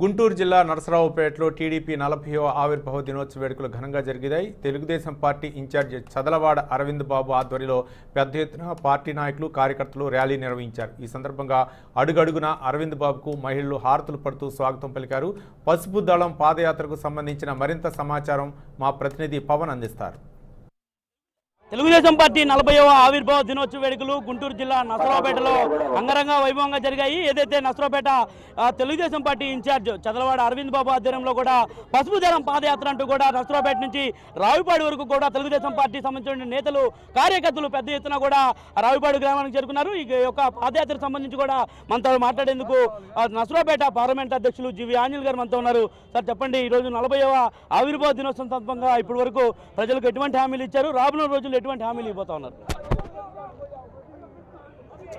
గుంటూరు జిల్లా నరసరావుపేటలో టీడీపీ 40వ ఆవిర్భావ దినోత్సవ వేడుకలు ఘనంగా జరిగాయి. తెలుగుదేశం పార్టీ ఇన్ఛార్జ్ చదలవాడ అరవింద్ బాబు ఆధ్వర్యంలో పెద్ద ఎత్తున పార్టీ నాయకులు కార్యకర్తలు ర్యాలీ నిర్వహించారు. ఈ సందర్భంగా అడుగడుగున అరవింద్ బాబుకు మహిళలు హారతులు పడుతూ స్వాగతం పలికారు. పసుపు దళం పాదయాత్రకు సంబంధించిన మరింత సమాచారం మా ప్రతినిధి పవన్ అందిస్తారు. తెలుగుదేశం పార్టీ 40వ ఆవిర్భావ దినోత్సవ వేడుకలు గుంటూరు జిల్లా నరసరావుపేటలో అంగరంగ వైభవంగా జరిగాయి. ఏదైతే నరసరావుపేట తెలుగుదేశం పార్టీ ఇన్ఛార్జ్ చదలవాడ అరవింద్ బాబు ఆధ్వర్యంలో కూడా పసుపు దళం పాదయాత్ర అంటూ కూడా నరసరావుపేట నుంచి రావిపాడు వరకు కూడా తెలుగుదేశం పార్టీ సంబంధించిన నేతలు కార్యకర్తలు పెద్ద ఎత్తున కూడా రావిపాడు గ్రామానికి చేరుకున్నారు. ఈ యొక్క పాదయాత్రకు సంబంధించి కూడా మనతో మాట్లాడేందుకు నరసరావుపేట పార్లమెంట్ అధ్యక్షులు జీవి ఆంజనేయులు గారు మనతో ఉన్నారు. సార్ చెప్పండి, ఈరోజు 40వ ఆవిర్భావ దినోత్సవం సందర్భంగా ఇప్పటి వరకు ప్రజలకు ఎటువంటి హామీలు ఇచ్చారు, రాబోయే రోజులు ఎటువంటి హామీలు ఇవ్వబోతా ఉన్నారు?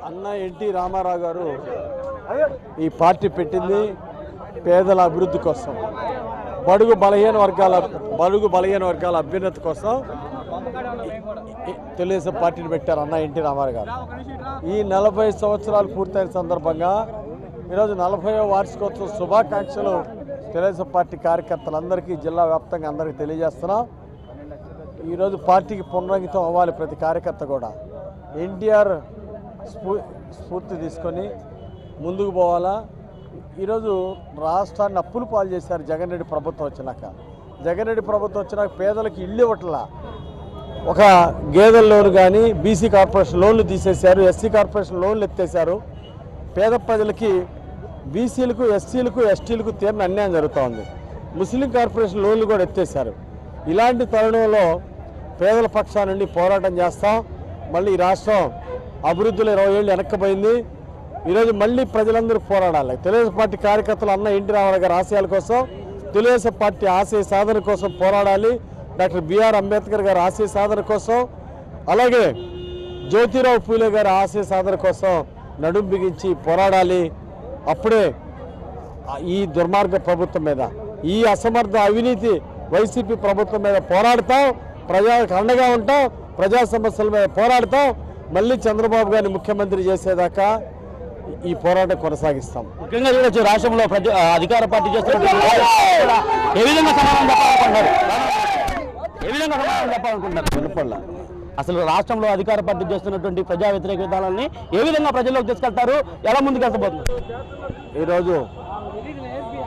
అన్న ఎన్టీ రామారావు గారు ఈ పార్టీ పెట్టింది పేదల అభివృద్ధి కోసం, బడుగు బలహీన వర్గాల అభ్యున్నతి కోసం తెలుగుదేశం పార్టీని పెట్టారు అన్న ఎన్టీ రామారావు గారు. ఈ 40 సంవత్సరాలు పూర్తయిన సందర్భంగా ఈరోజు 40వ వార్షికోత్సవ శుభాకాంక్షలు తెలుగుదేశం పార్టీ కార్యకర్తలందరికీ జిల్లా వ్యాప్తంగా అందరికీ తెలియజేస్తున్నాం. ఈరోజు పార్టీకి పునరంకితం అవ్వాలి ప్రతి కార్యకర్త కూడా. ఎన్టీఆర్ స్ఫూర్తి తీసుకొని ముందుకు పోవాలా. ఈరోజు రాష్ట్రాన్ని అప్పులు పాలు చేశారు జగన్ రెడ్డి ప్రభుత్వం వచ్చినాక పేదలకు ఇళ్ళు ఇవ్వట్లా. ఒక గేదెల లోన్ కానీ బీసీ కార్పొరేషన్ లోన్లు తీసేశారు, ఎస్సీ కార్పొరేషన్ లోన్లు ఎత్తేశారు. పేద ప్రజలకి బీసీలకు ఎస్సీలకు ఎస్టీలకు తీరిన అన్యాయం జరుగుతూ ఉంది. ముస్లిం కార్పొరేషన్ లోన్లు కూడా ఎత్తేశారు. ఇలాంటి తరుణంలో పేదల పక్షా నుండి పోరాటం చేస్తాం. మళ్ళీ ఈ రాష్ట్రం అభివృద్ధిలో 20 ఏళ్ళు వెనక్కిపోయింది. ఈరోజు మళ్ళీ ప్రజలందరూ పోరాడాలి. తెలుగుదేశం పార్టీ కార్యకర్తలు అన్న ఎన్టీ రామారావు గారి ఆశయాల కోసం, తెలుగుదేశం పార్టీ ఆశయ సాధన కోసం పోరాడాలి. డాక్టర్ బిఆర్ అంబేద్కర్ గారి ఆశయ సాధన కోసం, అలాగే జ్యోతిరావు పూలే గారి ఆశయ సాధన కోసం నడుం బిగించి పోరాడాలి. అప్పుడే ఈ దుర్మార్గ ప్రభుత్వం మీద, ఈ అసమర్థ అవినీతి వైసీపీ ప్రభుత్వం మీద పోరాడతాం, ప్రజలకు అండగా ఉంటాం, ప్రజా సమస్యల మీద పోరాడతాం. మళ్ళీ చంద్రబాబు గారిని ముఖ్యమంత్రి చేసేదాకా ఈ పోరాటం కొనసాగిస్తాం. ముఖ్యంగా చూడొచ్చు, రాష్ట్రంలో అధికార పార్టీ ఏ విధంగా సమాధానం చెప్పాలనుకుంటున్నారు? అసలు రాష్ట్రంలో అధికార పార్టీ చేస్తున్నటువంటి ప్రజా వ్యతిరేక విధానాలని ఏ విధంగా ప్రజల్లోకి తీసుకెళ్తారు, ఎలా ముందుకు వెళ్తబోతున్నారు?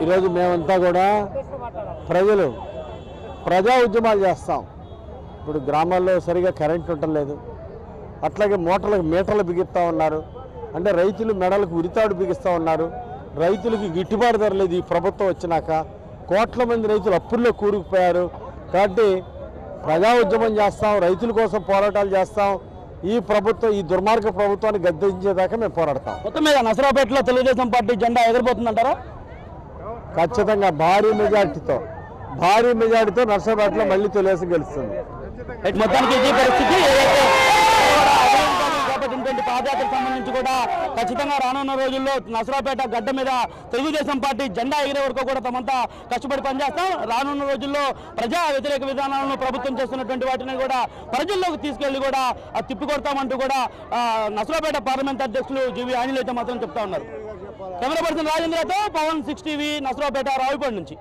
ఈరోజు మేమంతా కూడా ప్రజా ఉద్యమాలు చేస్తాం. ఇప్పుడు గ్రామాల్లో సరిగా కరెంట్ ఉండటం లేదు, అట్లాగే మోటార్లకు మీటర్లు బిగిస్తూ ఉన్నారు. అంటే రైతులు మెడలకు ఉరితాడు బిగిస్తూ ఉన్నారు. రైతులకి గిట్టుబాటు ధర లేదు. ఈ ప్రభుత్వం వచ్చినాక కోట్ల మంది రైతులు అప్పుల్లో కూరుకుపోయారు. కాబట్టి ప్రజా ఉద్యమం చేస్తాం, రైతుల కోసం పోరాటాలు చేస్తాం. ఈ దుర్మార్గ ప్రభుత్వాన్ని గద్దెదించేదాకా మేము పోరాడతాం. మొత్తం మీద నరసరావుపేటలో తెలుగుదేశం పార్టీ జెండా ఎగరబోతుందంటారా? ఖచ్చితంగా భారీ మెజార్టీతో నరసరావుపేటలో మళ్ళీ తెలుగుదేశం గెలుస్తుంది. మొత్తానికి ఈ పరిస్థితి పాదయాత్రకు సంబంధించి కూడా ఖచ్చితంగా రానున్న రోజుల్లో నరసరావుపేట గడ్డ మీద తెలుగుదేశం పార్టీ జెండా ఎగిరే వరకు కూడా తమంతా కష్టపడి పనిచేస్తాం. రానున్న రోజుల్లో ప్రజా వ్యతిరేక విధానాలను ప్రభుత్వం చేస్తున్నటువంటి వాటిని కూడా ప్రజల్లోకి తీసుకెళ్లి కూడా తిప్పికొడతామంటూ కూడా నరసరావుపేట పార్లమెంట్ అధ్యక్షులు జీవి ఆంజనేయులు అయితే మాత్రం చెప్తా ఉన్నారు. కెమెరా పర్సన్ రాజేంద్రతో పవన్ 6 టీవీ నరసరావుపేట రావిపాడు నుంచి.